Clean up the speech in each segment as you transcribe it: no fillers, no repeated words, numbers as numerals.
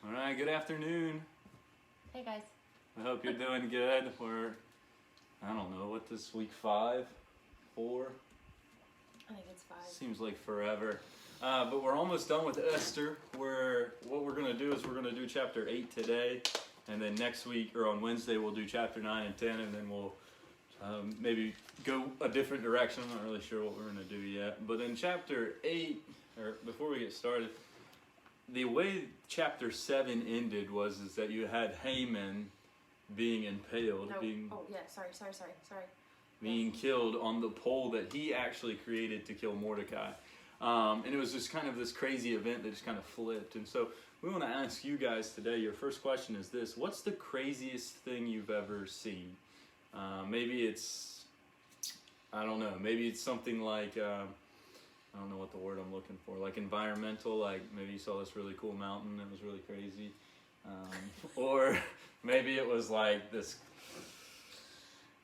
All right, good afternoon. Hey guys. I hope you're doing good. We're, I don't know, what this week 5, 4? I think it's 5. Seems like forever. But we're almost done with Esther. What we're going to do is we're going to do chapter 8 today. And then next week, or on Wednesday, we'll do chapter 9 and 10. And then we'll maybe go a different direction. I'm not really sure what we're going to do yet. But in chapter 8, or before we get started, the way chapter 7 ended is that you had Haman being impaled, being killed on the pole that he actually created to kill Mordecai. And it was just kind of this crazy event that just kind of flipped. And so we want to ask you guys today, your first question is this: what's the craziest thing you've ever seen? Maybe it's, I don't know, maybe it's something like, I don't know what the word I'm looking for, like environmental, like maybe you saw this really cool mountain that was really crazy. Or maybe it was like this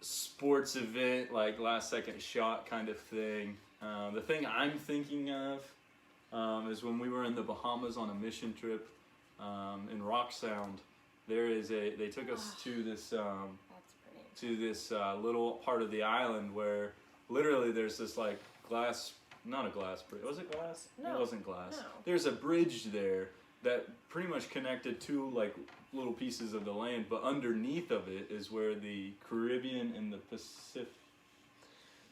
sports event, like last second shot kind of thing. The thing I'm thinking of is when we were in the Bahamas on a mission trip in Rock Sound. They took us to this little part of the island where literally there's this like glass. Not a glass bridge. Was it glass? No. It wasn't glass. No. There's a bridge there that pretty much connected two like little pieces of the land, but underneath of it is where the Caribbean and the Pacific.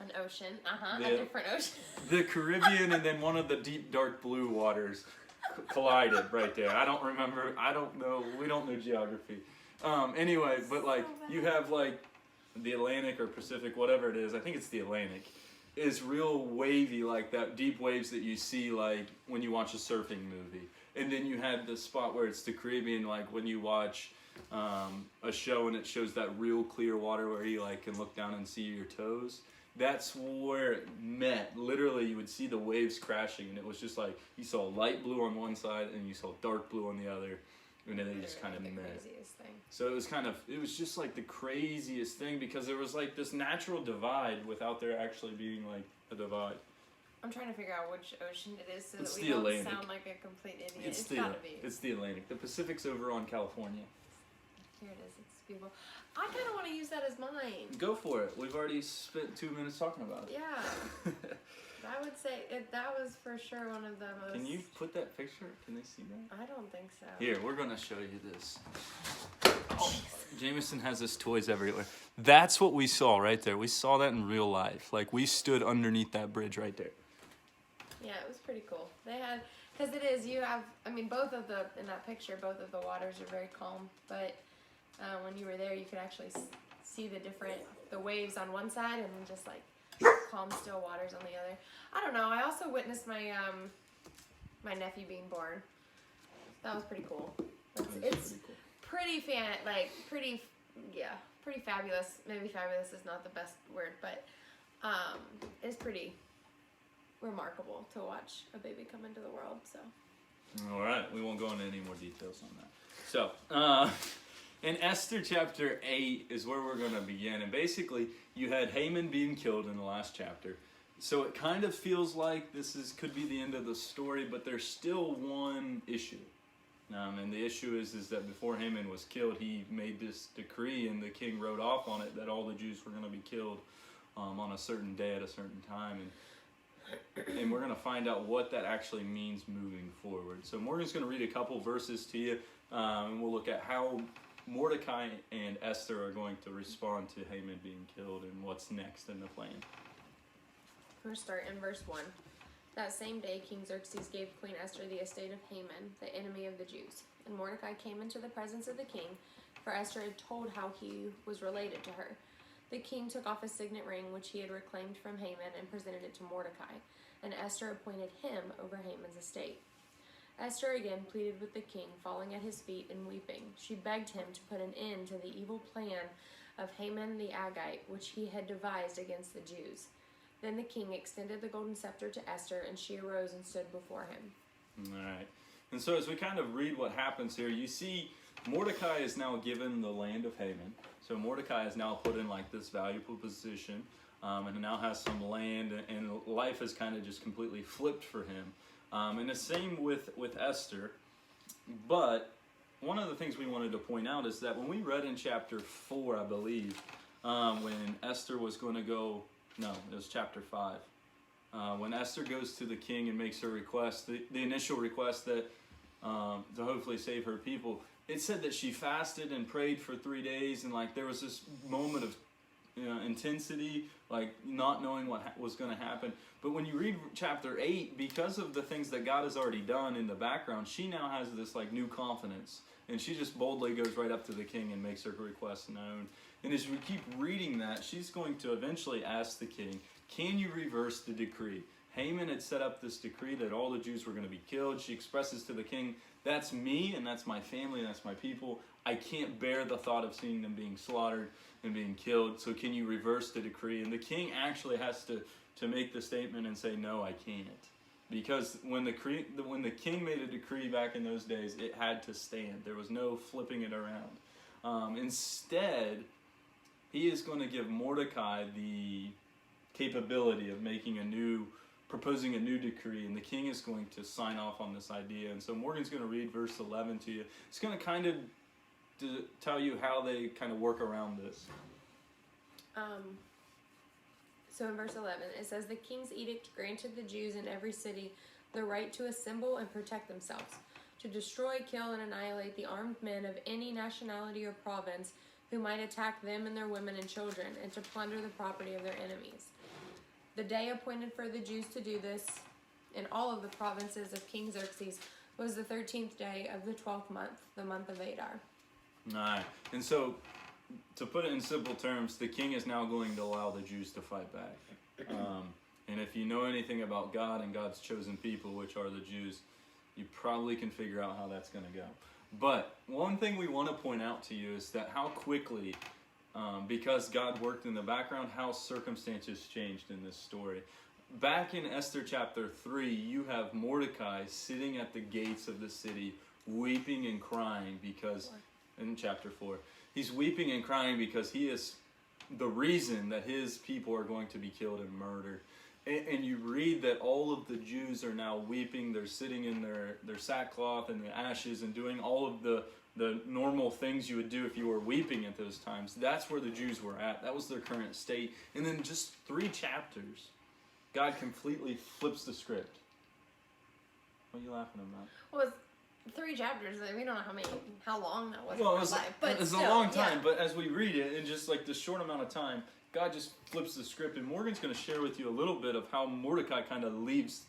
An ocean. A different ocean. The Caribbean and then one of the deep dark blue waters collided right there. I don't remember. I don't know. We don't know geography. Anyway, but like you have like the Atlantic or Pacific, whatever it is. I think it's the Atlantic. Is real wavy, like that deep waves that you see like when you watch a surfing movie. And then you had the spot where it's the Caribbean, like when you watch a show and it shows that real clear water where you like can look down and see your toes. That's where it met. Literally you would see the waves crashing, and it was just like you saw light blue on one side and you saw dark blue on the other, and then they just kind of met. Craziest thing. So it was just like the craziest thing, because there was like this natural divide without there actually being like a divide. I'm trying to figure out which ocean it is so It's that we the don't Atlantic. sound like a complete idiot. It's gotta be. It's the Atlantic. The Pacific's over on California. Here it is. It's beautiful. I kind of want to use that as mine. Go for it. We've already spent 2 minutes talking about it. Yeah. I would say that was for sure one of the most... Can you put that picture? Can they see that? I don't think so. Here, we're going to show you this. Oh, Jameson has his toys everywhere. That's what we saw right there. We saw that in real life. Like, we stood underneath that bridge right there. Yeah, it was pretty cool. They had... Because it is, you have... I mean, in that picture, both of the waters are very calm. But when you were there, you could actually see the waves on one side and then just like calm, still waters on the other. I don't know. I also witnessed my my nephew being born. That was pretty cool. It's pretty fabulous. Maybe fabulous is not the best word, but it's pretty remarkable to watch a baby come into the world. So. All right, we won't go into any more details on that. So, in Esther chapter 8 is where we're going to begin. And basically, you had Haman being killed in the last chapter. So it kind of feels like could be the end of the story, but there's still one issue. And the issue is that before Haman was killed, he made this decree, and the king wrote off on it that all the Jews were going to be killed on a certain day at a certain time. And we're going to find out what that actually means moving forward. So Morgan's going to read a couple verses to you, and we'll look at how Mordecai and Esther are going to respond to Haman being killed and what's next in the plan. We're going to start in verse 1. That same day, King Xerxes gave Queen Esther the estate of Haman, the enemy of the Jews. And Mordecai came into the presence of the king, for Esther had told how he was related to her. The king took off a signet ring which he had reclaimed from Haman and presented it to Mordecai, and Esther appointed him over Haman's estate. Esther again pleaded with the king, falling at his feet and weeping. She begged him to put an end to the evil plan of Haman the Agagite, which he had devised against the Jews. Then the king extended the golden scepter to Esther, and she arose and stood before him. All right. And so as we kind of read what happens here, you see Mordecai is now given the land of Haman. So Mordecai is now put in like this valuable position, and now has some land, and life has kind of just completely flipped for him. And the same with Esther, but one of the things we wanted to point out is that when we read in chapter 4, I believe, when Esther was going to go, no, it was chapter 5. When Esther goes to the king and makes her request, the initial request that to hopefully save her people, it said that she fasted and prayed for 3 days, and like there was this moment of intensity, like not knowing what was going to happen. But when you read chapter 8, because of the things that God has already done in the background, she now has this like new confidence, and she just boldly goes right up to the king and makes her request known. And as we keep reading that, she's going to eventually ask the king, can you reverse the decree? Haman had set up this decree that all the Jews were going to be killed. She expresses to the king, that's me and that's my family and that's my people. I can't bear the thought of seeing them being slaughtered and being killed. So can you reverse the decree? And the king actually has to make the statement and say, no, I can't. Because when the king made a decree back in those days, it had to stand. There was no flipping it around. Instead, he is going to give Mordecai the capability of proposing a new decree, and the king is going to sign off on this idea. And so Morgan's going to read verse 11 to you. It's going to kind of tell you how they kind of work around this. So in verse 11, it says, the king's edict granted the Jews in every city the right to assemble and protect themselves, to destroy, kill, and annihilate the armed men of any nationality or province who might attack them and their women and children, and to plunder the property of their enemies. The day appointed for the Jews to do this in all of the provinces of King Xerxes was the 13th day of the 12th month, the month of Adar. Right. And so, to put it in simple terms, the king is now going to allow the Jews to fight back. And if you know anything about God and God's chosen people, which are the Jews, you probably can figure out how that's going to go. But one thing we want to point out to you is that how quickly, because God worked in the background, how circumstances changed in this story. Back in Esther chapter 3, you have Mordecai sitting at the gates of the city, weeping and crying because, in chapter 4, he's weeping and crying because he is the reason that his people are going to be killed and murdered. And you read that all of the Jews are now weeping. They're sitting in their sackcloth and the ashes and doing all of the normal things you would do if you were weeping at those times. That's where the Jews were at. That was their current state. And then just 3 chapters, God completely flips the script. What are you laughing about? Well, it's 3 chapters. We don't know how long that was. Well, but it's a long time. Yeah. But as we read it, in just like this short amount of time, God just flips the script. And Morgan's going to share with you a little bit of how Mordecai kind of leaves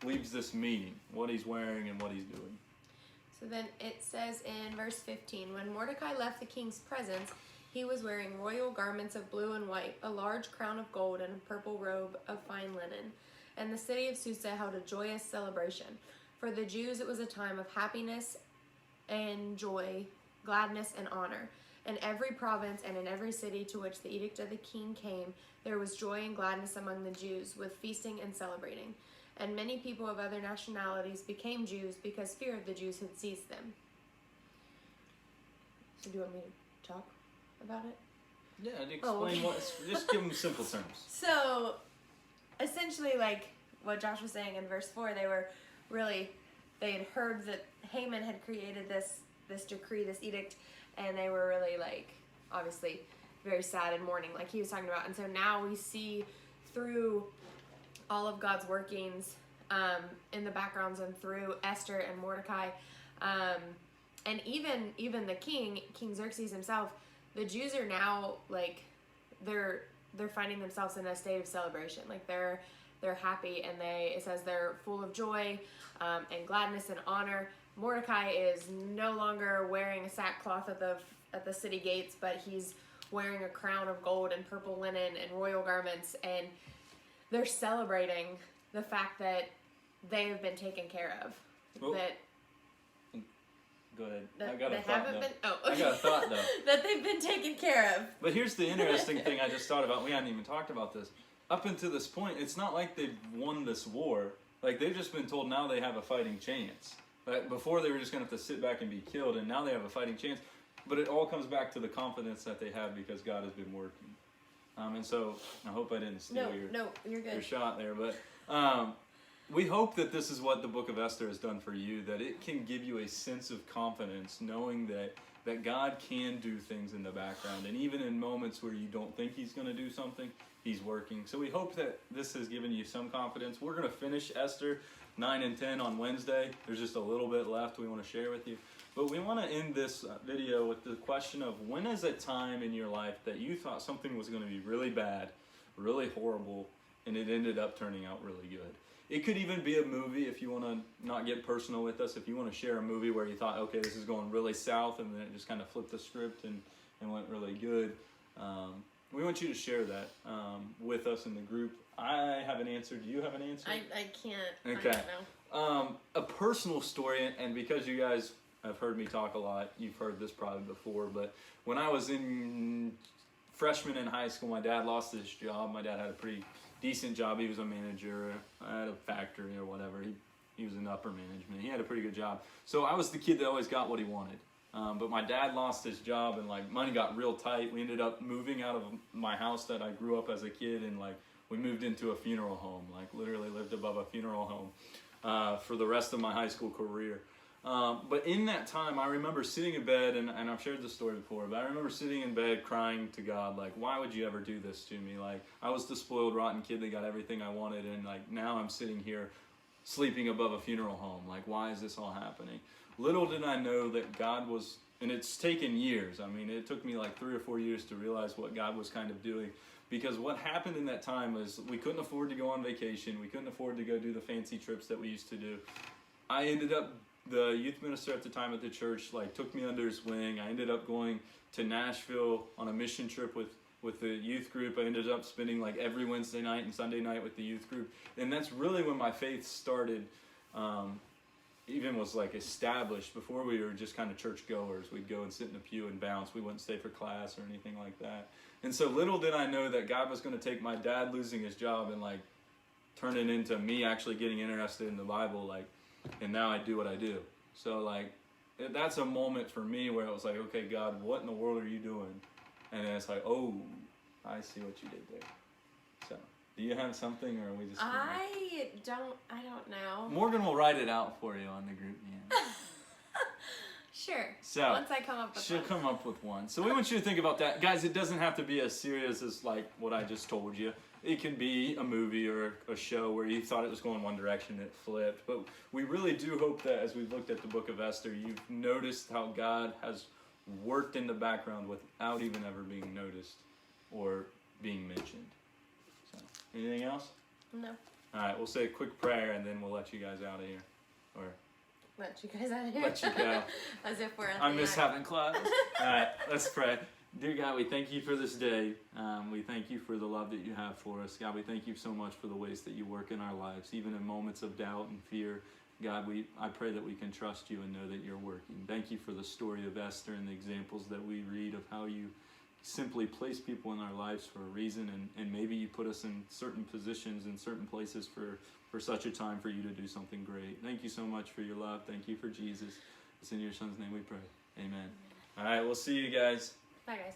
this meeting, what he's wearing and what he's doing. So then it says in verse 15, when Mordecai left the king's presence, he was wearing royal garments of blue and white, a large crown of gold, and a purple robe of fine linen. And the city of Susa held a joyous celebration. For the Jews, it was a time of happiness and joy, gladness and honor. In every province and in every city to which the edict of the king came, there was joy and gladness among the Jews, with feasting and celebrating. And many people of other nationalities became Jews because fear of the Jews had seized them. So do you want me to talk about it? Yeah, explain just give them simple terms. So, essentially, like what Josh was saying in verse 4, they had heard that Haman had created this decree, this edict, and they were really, like, obviously very sad and mourning, like he was talking about. And so now we see through all of God's workings in the backgrounds and through Esther and Mordecai, and even the King Xerxes himself, the Jews are now, like, they're finding themselves in a state of celebration. Like, they're happy, and it says they're full of joy and gladness and honor. Mordecai is no longer wearing a sackcloth at the city gates, but he's wearing a crown of gold and purple linen and royal garments, and they're celebrating the fact that they have been taken care of. Well, go ahead. I got a thought, though. I got a thought, though. That they've been taken care of. But here's the interesting thing I just thought about. We hadn't even talked about this. Up until this point, it's not like they've won this war. Like, they've just been told now they have a fighting chance. Like, before they were just going to have to sit back and be killed, and now they have a fighting chance. But it all comes back to the confidence that they have because God has been working. And so, I hope I didn't steal you're good. your shot there. But we hope that this is what the book of Esther has done for you, that it can give you a sense of confidence knowing that God can do things in the background. And even in moments where you don't think he's going to do something, he's working. So we hope that this has given you some confidence. We're going to finish Esther 9 and 10 on Wednesday. There's just a little bit left we want to share with you. But we want to end this video with the question of, when is a time in your life that you thought something was going to be really bad, really horrible, and it ended up turning out really good? It could even be a movie, if you want to not get personal with us. If you want to share a movie where you thought, okay, this is going really south, and then it just kind of flipped the script and went really good. We want you to share that with us in the group. I have an answer. Do you have an answer? I can't. Okay. I don't know. A personal story, and because you guys have heard me talk a lot, you've heard this probably before, but when I was in freshman in high school, my dad lost his job. My dad had a pretty decent job. He was a manager at a factory or whatever. He was in upper management. He had a pretty good job. So I was the kid that always got what he wanted. But my dad lost his job, and like money got real tight. We ended up moving out of my house that I grew up as a kid, and like we moved into a funeral home. Like literally lived above a funeral home for the rest of my high school career. But in that time, I remember sitting in bed, and I've shared this story before, but I remember sitting in bed crying to God, like, why would you ever do this to me? Like, I was the spoiled, rotten kid that got everything I wanted, and like now I'm sitting here sleeping above a funeral home. Like, why is this all happening? Little did I know that God was, and it's taken years. I mean, it took me like 3 or 4 years to realize what God was kind of doing. Because what happened in that time was we couldn't afford to go on vacation. We couldn't afford to go do the fancy trips that we used to do. I ended up, the youth minister at the time at the church like took me under his wing. I ended up going to Nashville on a mission trip with the youth group. I ended up spending like every Wednesday night and Sunday night with the youth group. And that's really when my faith started, even was like established. Before we were just kind of church goers. We'd go and sit in the pew and bounce. We wouldn't stay for class or anything like that. And so little did I know that God was going to take my dad losing his job and like turn it into me actually getting interested in the Bible, like, and now I do what I do. So like, that's a moment for me where I was like, okay, God, what in the world are you doing? And then it's like, oh, I see what you did there. So, do you have something, or are we just? I don't know. Morgan will write it out for you on the group meeting. Sure. So once I come up with she'll come up with one. So we want you to think about that, guys. It doesn't have to be as serious as like what I just told you. It can be a movie or a show where you thought it was going one direction and it flipped. But we really do hope that as we've looked at the book of Esther, you've noticed how God has worked in the background without even ever being noticed or being mentioned. So, anything else? No. All right, we'll say a quick prayer and then we'll let you guys out of here. Or let you guys out of here. let you go. As if we're at I the miss end. having class. All right, let's pray. Dear God, we thank you for this day. We thank you for the love that you have for us. God, we thank you so much for the ways that you work in our lives, even in moments of doubt and fear. God, I pray that we can trust you and know that you're working. Thank you for the story of Esther and the examples that we read of how you simply place people in our lives for a reason, and maybe you put us in certain positions in certain places for such a time for you to do something great. Thank you so much for your love. Thank you for Jesus. It's in your son's name we pray. Amen. All right, we'll see you guys. Bye, guys.